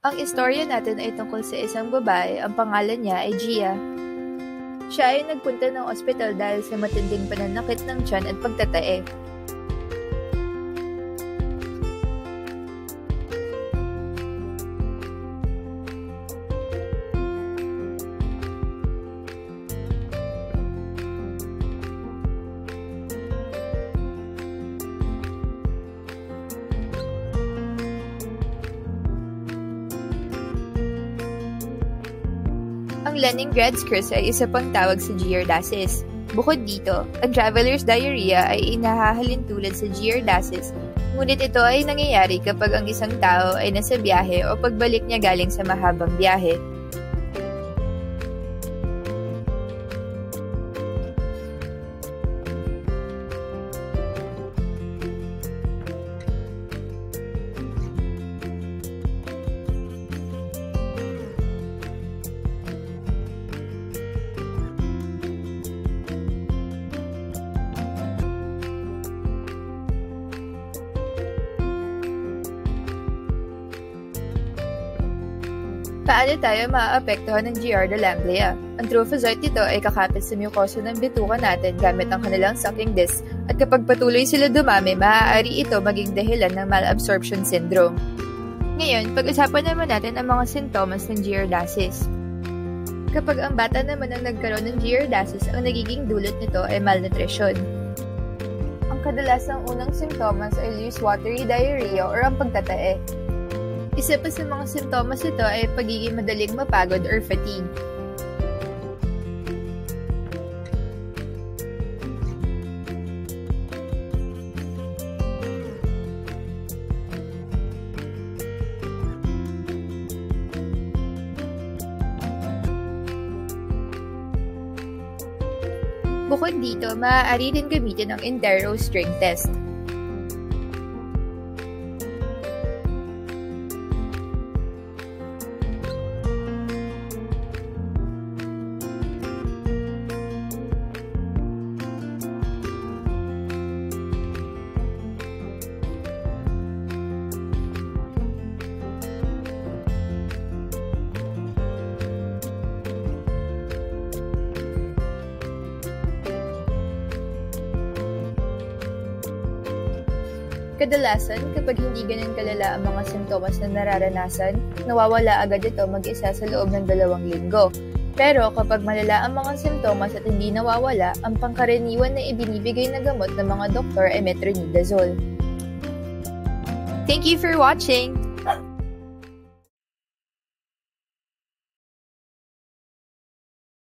Ang istorya natin ay tungkol sa isang babae, ang pangalan niya ay Gia. Siya ay nagpunta ng ospital dahil sa matinding pananakit ng tiyan at pagtatae. Ang Leningrad's curse ay isa pang tawag sa giardiasis. Bukod dito, ang traveler's diarrhea ay inahahalin tulad sa giardiasis, ngunit ito ay nangyayari kapag ang isang tao ay nasa biyahe o pagbalik niya galing sa mahabang biyahe. Paano tayo maaapektuhan ng Giardia lamblia? Ang trophozoite nito ay kakapit sa mucosa ng bituka natin gamit ang kanilang sucking disc at kapag patuloy sila dumami, maaari ito maging dahilan ng malabsorption syndrome. Ngayon, pag-usapan naman natin ang mga sintomas ng giardiasis. Kapag ang bata naman ang nagkaroon ng giardiasis, ang nagiging dulot nito ay malnutrition. Ang kadalasang unang sintomas ay loose watery diarrhea or ang pagtatae. Isa pa sa mga sintomas ito ay pagiging madaling mapagod or fatigue. Bukod dito, maaari din gamitin ang Intero string test. Kadalasan, kapag hindi ganun kalala ang mga simptomas na nararanasan, nawawala agad ito mag-isa sa loob ng 2 linggo. Pero kapag malala ang mga simptomas at hindi nawawala, ang pangkaraniwan na ibinibigay na gamot ng mga doktor ay metronidazole. Thank you for watching!